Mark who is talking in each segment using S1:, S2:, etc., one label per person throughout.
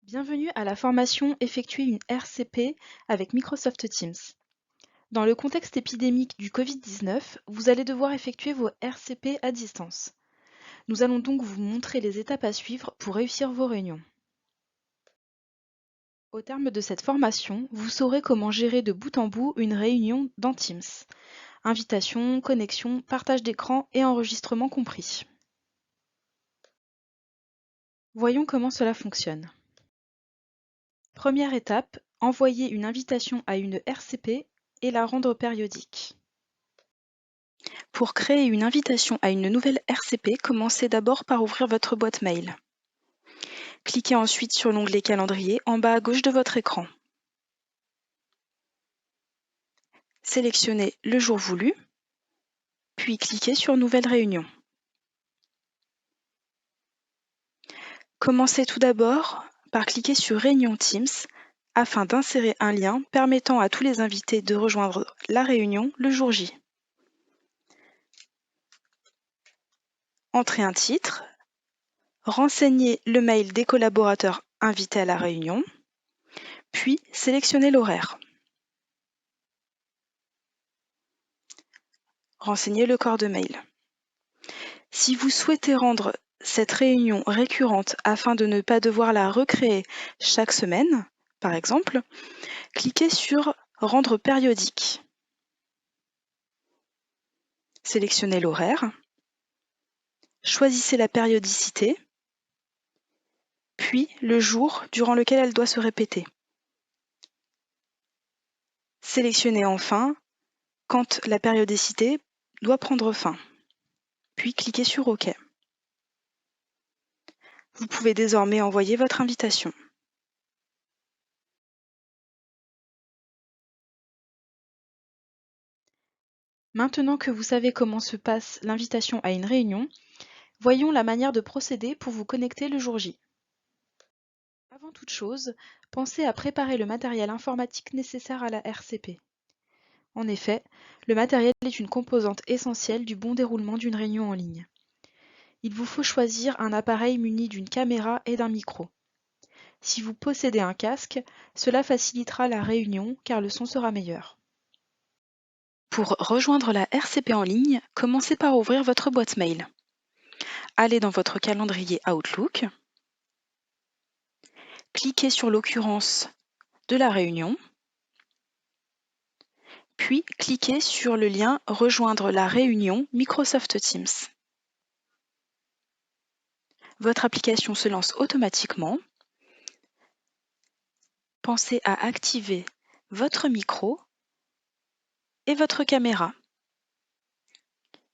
S1: Bienvenue à la formation Effectuer une RCP avec Microsoft Teams. Dans le contexte épidémique du Covid-19, vous allez devoir effectuer vos RCP à distance. Nous allons donc vous montrer les étapes à suivre pour réussir vos réunions. Au terme de cette formation, vous saurez comment gérer de bout en bout une réunion dans Teams. Invitation, connexion, partage d'écran et enregistrement compris. Voyons comment cela fonctionne. Première étape, envoyer une invitation à une RCP et la rendre périodique. Pour créer une invitation à une nouvelle RCP, commencez d'abord par ouvrir votre boîte mail. Cliquez ensuite sur l'onglet Calendrier en bas à gauche de votre écran. Sélectionnez le jour voulu, puis cliquez sur Nouvelle réunion. Commencez tout d'abord par cliquer sur Réunion Teams afin d'insérer un lien permettant à tous les invités de rejoindre la réunion le jour J. Entrez un titre, renseignez le mail des collaborateurs invités à la réunion, puis sélectionnez l'horaire. Renseignez le corps de mail. Si vous souhaitez rendre cette réunion récurrente afin de ne pas devoir la recréer chaque semaine, par exemple, cliquez sur Rendre périodique. Sélectionnez l'horaire, choisissez la périodicité, puis le jour durant lequel elle doit se répéter. Sélectionnez enfin quand la périodicité doit prendre fin, puis cliquez sur OK. Vous pouvez désormais envoyer votre invitation. Maintenant que vous savez comment se passe l'invitation à une réunion, voyons la manière de procéder pour vous connecter le jour J. Avant toute chose, pensez à préparer le matériel informatique nécessaire à la RCP. En effet, le matériel est une composante essentielle du bon déroulement d'une réunion en ligne. Il vous faut choisir un appareil muni d'une caméra et d'un micro. Si vous possédez un casque, cela facilitera la réunion car le son sera meilleur. Pour rejoindre la RCP en ligne, commencez par ouvrir votre boîte mail. Allez dans votre calendrier Outlook, cliquez sur l'occurrence de la réunion, puis cliquez sur le lien Rejoindre la réunion Microsoft Teams. Votre application se lance automatiquement. Pensez à activer votre micro et votre caméra.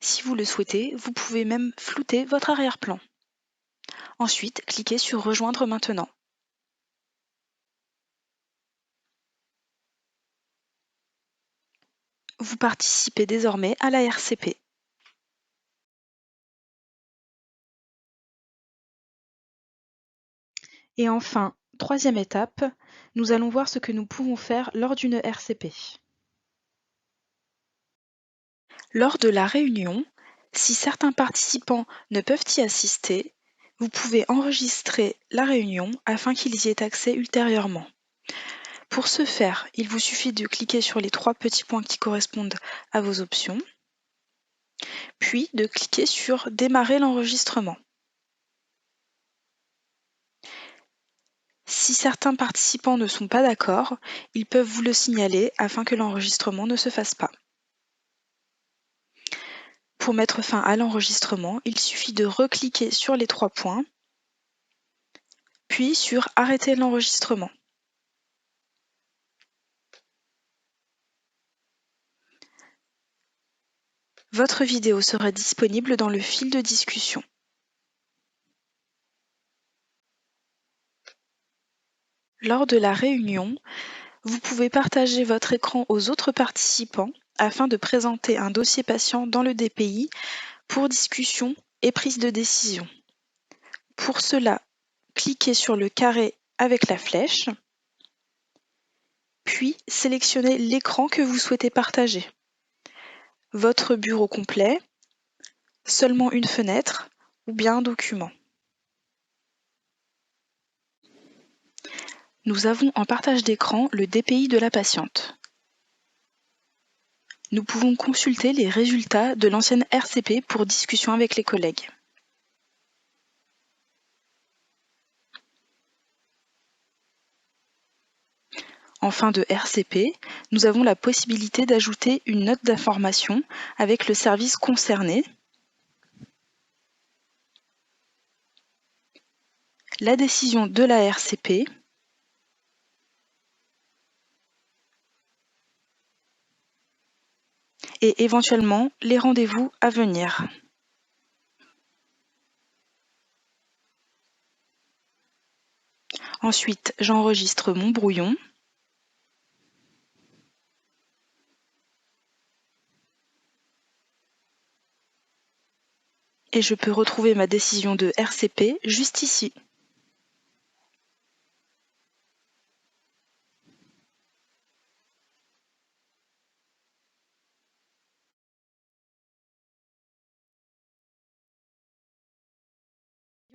S1: Si vous le souhaitez, vous pouvez même flouter votre arrière-plan. Ensuite, cliquez sur Rejoindre maintenant. Vous participez désormais à la RCP. Et enfin, troisième étape, nous allons voir ce que nous pouvons faire lors d'une RCP. Lors de la réunion, si certains participants ne peuvent y assister, vous pouvez enregistrer la réunion afin qu'ils y aient accès ultérieurement. Pour ce faire, il vous suffit de cliquer sur les 3 petits points qui correspondent à vos options, puis de cliquer sur Démarrer l'enregistrement. Si certains participants ne sont pas d'accord, ils peuvent vous le signaler afin que l'enregistrement ne se fasse pas. Pour mettre fin à l'enregistrement, il suffit de recliquer sur les 3 points, puis sur Arrêter l'enregistrement. Votre vidéo sera disponible dans le fil de discussion. Lors de la réunion, vous pouvez partager votre écran aux autres participants afin de présenter un dossier patient dans le DPI pour discussion et prise de décision. Pour cela, cliquez sur le carré avec la flèche, puis sélectionnez l'écran que vous souhaitez partager. Votre bureau complet, seulement une fenêtre ou bien un document. Nous avons en partage d'écran le DPI de la patiente. Nous pouvons consulter les résultats de l'ancienne RCP pour discussion avec les collègues. En fin de RCP, nous avons la possibilité d'ajouter une note d'information avec le service concerné, la décision de la RCP, et éventuellement les rendez-vous à venir. Ensuite, j'enregistre mon brouillon. Et je peux retrouver ma décision de RCP juste ici.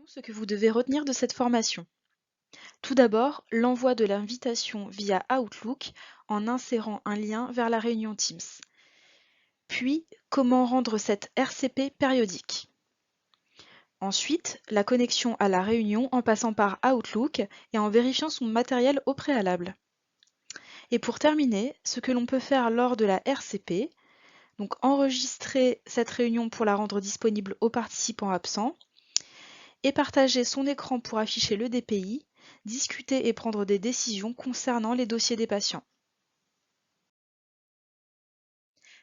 S1: Ce que vous devez retenir de cette formation. Tout d'abord, l'envoi de l'invitation via Outlook en insérant un lien vers la réunion Teams. Puis, comment rendre cette RCP périodique. Ensuite, la connexion à la réunion en passant par Outlook et en vérifiant son matériel au préalable. Et pour terminer, ce que l'on peut faire lors de la RCP, donc enregistrer cette réunion pour la rendre disponible aux participants absents, et partager son écran pour afficher le DPI, discuter et prendre des décisions concernant les dossiers des patients.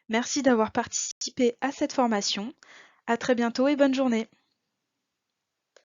S1: Merci d'avoir participé à cette formation. À très bientôt et bonne journée.